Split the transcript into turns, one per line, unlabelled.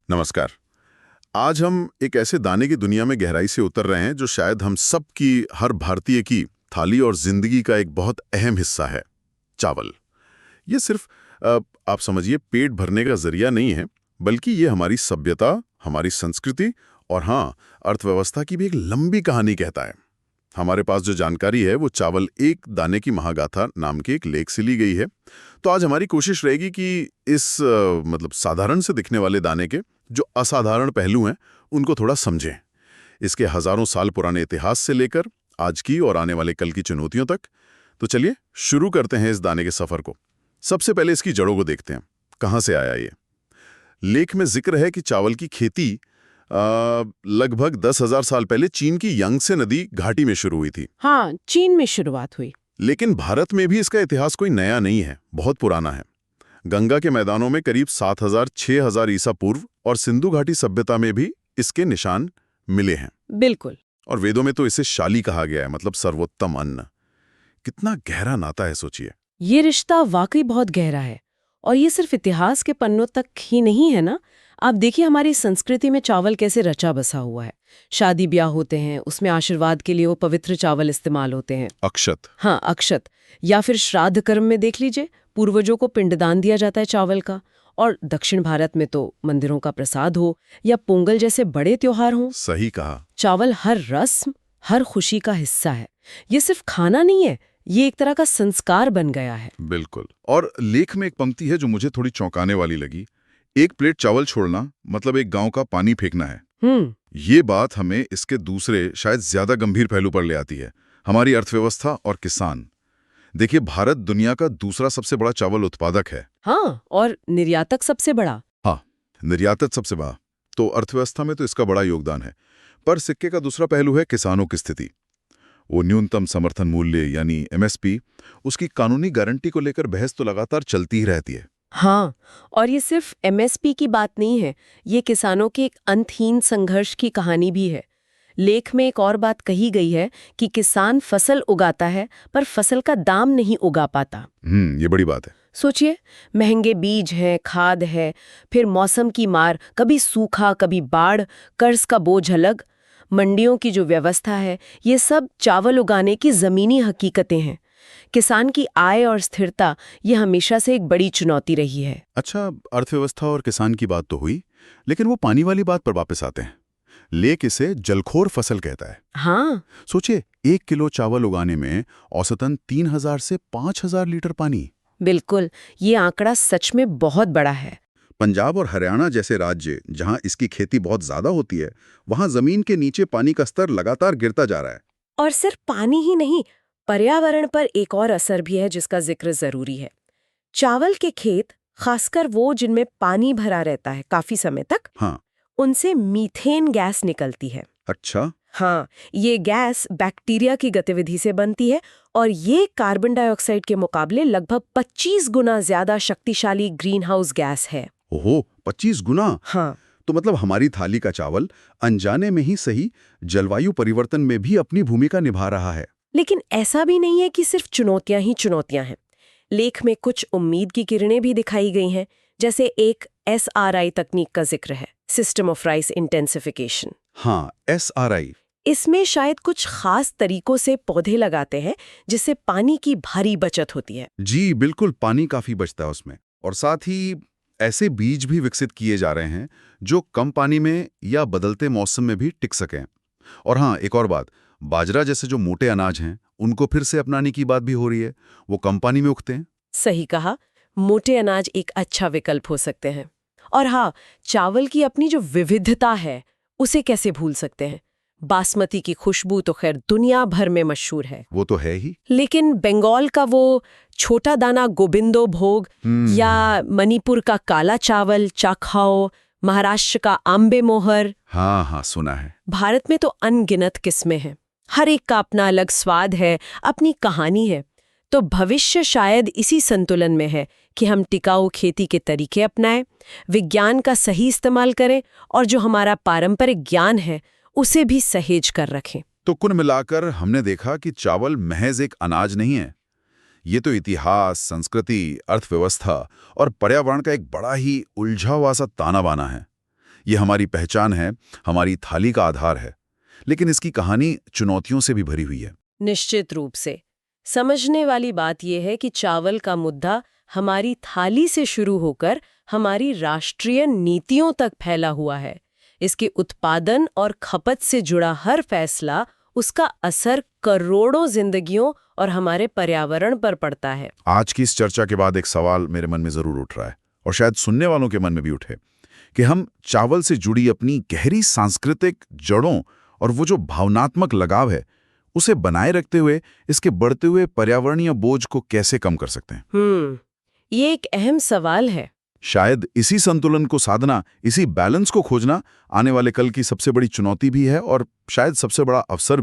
नमस्कार। आज हम एक ऐसे दाने की दुनिया में गहराई से उतर रहे हैं जो शायद हम सब की, हर भारतीय की थाली और जिंदगी का एक बहुत अहम हिस्सा है, चावल। ये सिर्फ आप समझिए पेट भरने का जरिया नहीं है, बल्कि ये हमारी सभ्यता, हमारी संस्कृति और हाँ, अर्थव्यवस्था की भी एक लंबी कहानी कहता है। हमारे पास जो जानकारी है वो चावल एक दाने की महागाथा नाम के एक लेख से ली गई है। तो आज हमारी कोशिश रहेगी कि इस मतलब साधारण से दिखने वाले दाने के जो असाधारण पहलू हैं उनको थोड़ा समझें। इसके हजारों साल पुराने इतिहास से लेकर आज की और आने वाले कल की चुनौतियों तक। तो चलिए शुरू करते हैं इस दाने के सफर को। सबसे पहले इसकी जड़ों को देखते हैं, कहाँ से आया ये। लेख में जिक्र है कि चावल की खेती लगभग 10,000 साल पहले चीन की यांगत्से नदी घाटी में शुरू हुई थी।
हाँ, चीन में शुरुआत हुई।
लेकिन भारत में भी इसका इतिहास कोई नया नहीं है, बहुत पुराना है। गंगा के मैदानों में करीब 7,000-6,000 ईसा पूर्व और सिंधु घाटी सभ्यता में भी इसके निशान मिले हैं।
बिल्कुल।
और वेदों में तो इसे शाली कहा गया है, मतलब सर्वोत्तम अन्न। कितना गहरा नाता है सोचिए।
ये रिश्ता वाकई बहुत गहरा है। और ये सिर्फ इतिहास के पन्नों तक ही नहीं है ना। आप देखिए हमारी संस्कृति में चावल कैसे रचा बसा हुआ है। शादी ब्याह होते हैं, उसमें आशीर्वाद के लिए वो पवित्र चावल इस्तेमाल होते हैं।
अक्षत।
हाँ, अक्षत। या फिर श्राद्ध कर्म में देख लीजिए, पूर्वजों को पिंडदान दिया जाता है चावल का। और दक्षिण भारत में तो मंदिरों का प्रसाद हो या पोंगल जैसे बड़े त्योहार हों,
सही कहा।
चावल हर रस्म, हर खुशी का हिस्सा है। ये सिर्फ खाना नहीं है, ये एक तरह का संस्कार बन गया है।
बिल्कुल। और लेख में एक पंक्ति है जो मुझे थोड़ी चौंकाने वाली लगी। एक प्लेट चावल छोड़ना मतलब एक गांव का पानी फेंकना है। ये बात हमें इसके दूसरे, शायद ज्यादा गंभीर पहलू पर ले आती है, हमारी अर्थव्यवस्था और किसान। देखिए, भारत दुनिया का दूसरा सबसे बड़ा चावल उत्पादक है।
हाँ, और निर्यातक सबसे बड़ा।
हाँ, निर्यातक सबसे बड़ा। तो अर्थव्यवस्था में तो इसका बड़ा योगदान है। पर सिक्के का दूसरा पहलू है किसानों की स्थिति। वो न्यूनतम समर्थन मूल्य यानी एमएसपी, उसकी कानूनी गारंटी को लेकर बहस तो लगातार चलती ही रहती है।
हाँ, और ये सिर्फ एमएसपी की बात नहीं है, ये किसानों के एक अंतहीन संघर्ष की कहानी भी है। लेख में एक और बात कही गई है कि किसान फसल उगाता है पर फसल का दाम नहीं उगा पाता।
ये बड़ी बात है।
सोचिए, महंगे बीज हैं, खाद है, फिर मौसम की मार, कभी सूखा कभी बाढ़, कर्ज का बोझ अलग, मंडियों की जो व्यवस्था है, ये सब चावल उगाने की जमीनी हकीकतें हैं। किसान की आय और स्थिरता ये हमेशा से एक बड़ी चुनौती रही है।
अच्छा, अर्थव्यवस्था और किसान की बात तो हुई, लेकिन वो पानी वाली बात पर वापस आते हैं। लेक इसे जलखोर फसल कहता है।
हाँ,
सोचिए, 1 किलो चावल उगाने में औसतन 3,000 से 5,000 लीटर पानी।
बिल्कुल, ये आंकड़ा सच में बहुत बड़ा है।
पंजाब और हरियाणा जैसे राज्य जहां इसकी खेती बहुत ज्यादा होती है, वहां जमीन के नीचे पानी का स्तर लगातार गिरता जा रहा है।
और सिर्फ पानी ही नहीं, पर्यावरण पर एक और असर भी है जिसका जिक्र जरूरी है। चावल के खेत, खासकर वो जिनमें पानी भरा रहता है काफी समय तक,
हाँ।
उनसे मीथेन गैस निकलती है।
अच्छा।
हाँ, ये गैस बैक्टीरिया की गतिविधि से बनती है और ये कार्बन डाइऑक्साइड के मुकाबले लगभग 25 गुना ज्यादा शक्तिशाली ग्रीन हाउस गैस है।
ओहो, 25 गुना।
हाँ,
तो मतलब हमारी थाली का चावल अनजाने में ही सही जलवायु परिवर्तन में भी अपनी भूमिका निभा रहा है।
लेकिन ऐसा भी नहीं है कि सिर्फ चुनौतियां ही चुनौतियां हैं। लेख में कुछ उम्मीद की किरणें भी दिखाई गई हैं, जैसे एक SRI तकनीक का जिक्र है, सिस्टम ऑफ राइस इंटेंसिफिकेशन।
हाँ, SRI।
इसमें शायद कुछ खास तरीकों से पौधे लगाते हैं जिससे पानी की भारी बचत होती है।
जी बिल्कुल, पानी काफी बचता है उसमें। और साथ ही ऐसे बीज भी विकसित किए जा रहे हैं जो कम पानी में या बदलते मौसम में भी टिक सकें। और हाँ, एक और बात, बाजरा जैसे जो मोटे अनाज हैं उनको फिर से अपनाने की बात भी हो रही है। वो कम पानी में उगते हैं।
सही कहा, मोटे अनाज एक अच्छा विकल्प हो सकते हैं। और हाँ, चावल की अपनी जो विविधता है उसे कैसे भूल सकते हैं। बासमती की खुशबू तो खैर दुनिया भर में मशहूर है,
वो तो है ही।
लेकिन बंगाल का वो छोटा दाना गोबिंदो भोग, या मणिपुर का काला चावल चाखाओ, महाराष्ट्र का आंबे मोहर,
हाँ हाँ, सुना है।
भारत में तो अनगिनत किस्में हैं। हर एक का अपना अलग स्वाद है, अपनी कहानी है। तो भविष्य शायद इसी संतुलन में है कि हम टिकाऊ खेती के तरीके अपनाएं, विज्ञान का सही इस्तेमाल करें और जो हमारा पारंपरिक ज्ञान है उसे भी सहेज कर रखें।
तो कुल मिलाकर हमने देखा कि चावल महज एक अनाज नहीं है। ये तो इतिहास, संस्कृति, अर्थव्यवस्था और पर्यावरण का एक बड़ा ही उलझा हुआ सा ताना बाना है। ये हमारी पहचान है, हमारी थाली का आधार है। लेकिन इसकी कहानी चुनौतियों से भी भरी हुई है।
निश्चित रूप से। समझने वाली बात यह है कि चावल का मुद्दा हमारी थाली से शुरू होकर हमारी राष्ट्रीय नीतियों तक फैला हुआ है। इसके उत्पादन और खपत से जुड़ा हर फैसला, उसका असर करोड़ों जिंदगियों और हमारे पर्यावरण पर पड़ता है।
आज की इस चर्चा के बाद एक सवाल मेरे मन में जरूर उठ रहा है, और शायद सुनने वालों के मन में भी उठे, कि हम चावल से जुड़ी अपनी गहरी सांस्कृतिक जड़ों और वो जो भावनात्मक लगाव है, उसे बनाए रखते हुए इसके बढ़ते हुए पर्यावरणीय बोझ को कैसे कम कर सकते हैं।
ये एक अहम सवाल है।
शायद इसी संतुलन को साधना, इसी बैलेंस को खोजना आने वाले कल की सबसे बड़ी चुनौती भी है, और शायद सबसे बड़ा अवसर।